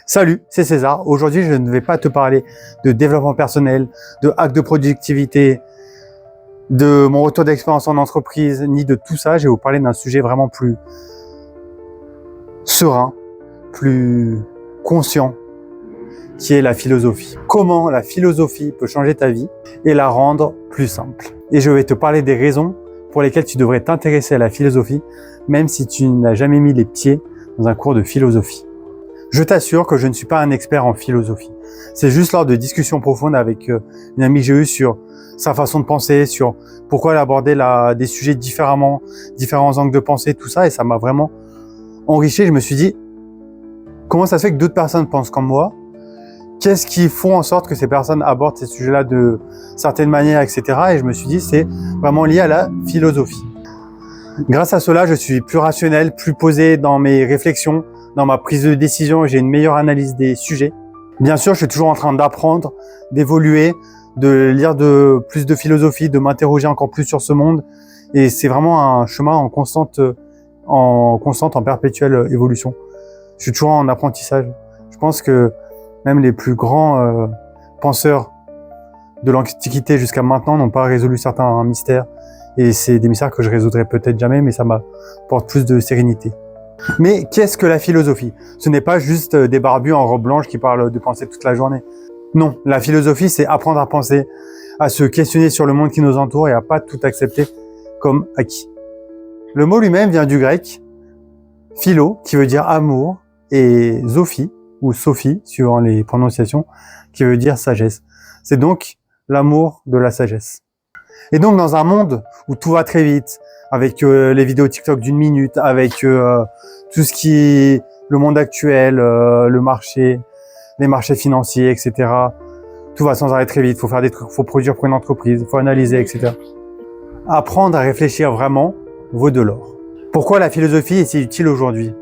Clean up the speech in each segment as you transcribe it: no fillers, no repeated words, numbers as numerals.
Salut, c'est César. Aujourd'hui, je ne vais pas te parler de développement personnel, de hack de productivité, de mon retour d'expérience en entreprise, ni de tout ça. Je vais vous parler d'un sujet vraiment plus serein, plus conscient, qui est la philosophie. Comment la philosophie peut changer ta vie et la rendre plus simple. Et je vais te parler des raisons pour lesquelles tu devrais t'intéresser à la philosophie, même si tu n'as jamais mis les pieds dans un cours de philosophie. Je t'assure que je ne suis pas un expert en philosophie. C'est juste lors de discussions profondes avec une amie que j'ai eue sur sa façon de penser, sur pourquoi elle abordait des sujets différemment, différents angles de pensée, tout ça, et ça m'a vraiment enrichi. Je me suis dit, comment ça se fait que d'autres personnes pensent comme moi? Qu'est-ce qui font en sorte que ces personnes abordent ces sujets-là de certaines manières, etc. Et je me suis dit, c'est vraiment lié à la philosophie. Grâce à cela, je suis plus rationnel, plus posé dans mes réflexions, dans ma prise de décision, j'ai une meilleure analyse des sujets. Bien sûr, je suis toujours en train d'apprendre, d'évoluer, de lire plus de philosophie, de m'interroger encore plus sur ce monde. Et c'est vraiment un chemin en perpétuelle évolution. Je suis toujours en apprentissage. Je pense que même les plus grands penseurs de l'Antiquité jusqu'à maintenant n'ont pas résolu certains mystères. Et c'est des mystères que je résoudrai peut-être jamais, mais ça m'apporte plus de sérénité. Mais qu'est-ce que la philosophie? Ce n'est pas juste des barbus en robe blanche qui parlent de penser toute la journée. Non, la philosophie, c'est apprendre à penser, à se questionner sur le monde qui nous entoure et à pas tout accepter comme acquis. Le mot lui-même vient du grec philo, qui veut dire amour, et zophie, ou sophie, suivant les prononciations, qui veut dire sagesse. C'est donc l'amour de la sagesse. Et donc, dans un monde où tout va très vite, avec les vidéos TikTok d'1 minute, avec tout ce qui est le monde actuel, le marché, les marchés financiers, etc. Tout va sans arrêt très vite. Faut faire des trucs, faut produire pour une entreprise, faut analyser, etc. Apprendre à réfléchir vraiment vaut de l'or. Pourquoi la philosophie est si utile aujourd'hui?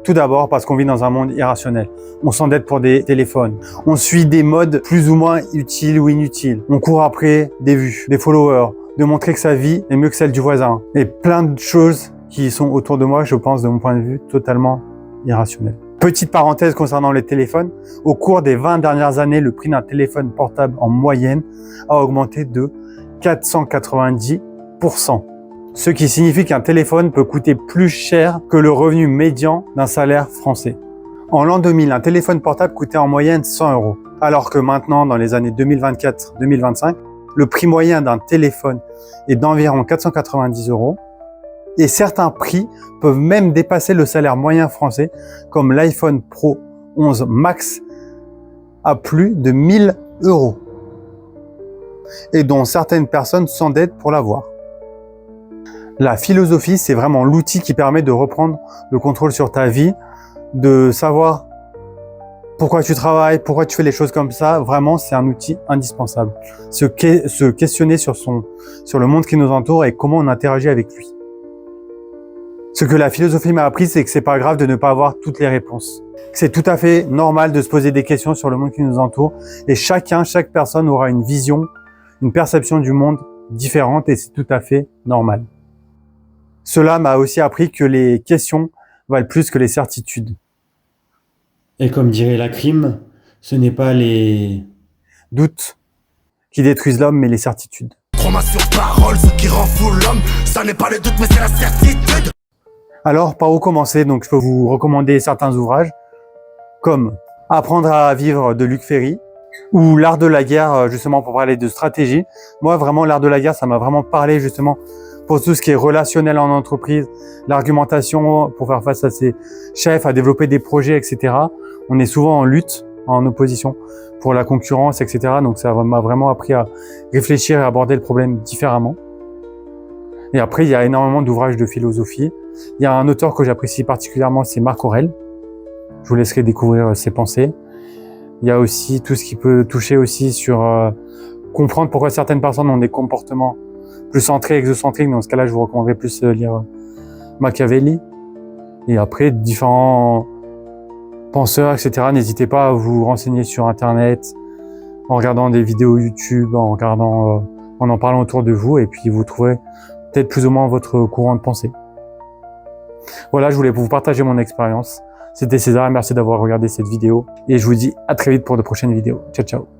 Tout d'abord parce qu'on vit dans un monde irrationnel. On s'endette pour des téléphones. On suit des modes plus ou moins utiles ou inutiles. On court après des vues, des followers, de montrer que sa vie est mieux que celle du voisin. Et plein de choses qui sont autour de moi, je pense, de mon point de vue, totalement irrationnelles. Petite parenthèse concernant les téléphones. Au cours des 20 dernières années, le prix d'un téléphone portable en moyenne a augmenté de 490%. Ce qui signifie qu'un téléphone peut coûter plus cher que le revenu médian d'un salaire français. En l'an 2000, un téléphone portable coûtait en moyenne 100 €. Alors que maintenant, dans les années 2024-2025, le prix moyen d'un téléphone est d'environ 490 €. Et certains prix peuvent même dépasser le salaire moyen français, comme l'iPhone Pro 11 Max à plus de 1000 €. Et dont certaines personnes s'endettent pour l'avoir. La philosophie, c'est vraiment l'outil qui permet de reprendre le contrôle sur ta vie, de savoir pourquoi tu travailles, pourquoi tu fais les choses comme ça. Vraiment, c'est un outil indispensable. Se questionner sur le monde qui nous entoure et comment on interagit avec lui. Ce que la philosophie m'a appris, c'est que c'est pas grave de ne pas avoir toutes les réponses. C'est tout à fait normal de se poser des questions sur le monde qui nous entoure et chaque personne aura une vision, une perception du monde différente et c'est tout à fait normal. Cela m'a aussi appris que les questions valent plus que les certitudes. Et comme dirait la crime, ce n'est pas les doutes qui détruisent l'homme, mais les certitudes. Prends-moi sur parole, ce qui rend fou l'homme, ça n'est pas le doute, mais c'est la certitude. Alors, par où commencer? Donc, je peux vous recommander certains ouvrages, comme Apprendre à vivre de Luc Ferry, ou L'art de la guerre, justement pour parler de stratégie. Moi, vraiment, l'art de la guerre, ça m'a vraiment parlé, justement, pour tout ce qui est relationnel en entreprise, l'argumentation pour faire face à ses chefs, à développer des projets, etc. On est souvent en lutte, en opposition pour la concurrence, etc. Donc ça m'a vraiment appris à réfléchir et aborder le problème différemment. Et après, il y a énormément d'ouvrages de philosophie. Il y a un auteur que j'apprécie particulièrement, c'est Marc Aurèle. Je vous laisserai découvrir ses pensées. Il y a aussi tout ce qui peut toucher aussi sur comprendre pourquoi certaines personnes ont des comportements plus centré, exocentrique. Dans ce cas-là, je vous recommanderais plus lire Machiavelli. Et après, différents penseurs, etc. N'hésitez pas à vous renseigner sur Internet, en regardant des vidéos YouTube, en parlant autour de vous, et puis vous trouverez peut-être plus ou moins votre courant de pensée. Voilà, je voulais vous partager mon expérience. C'était César, merci d'avoir regardé cette vidéo et je vous dis à très vite pour de prochaines vidéos. Ciao, ciao.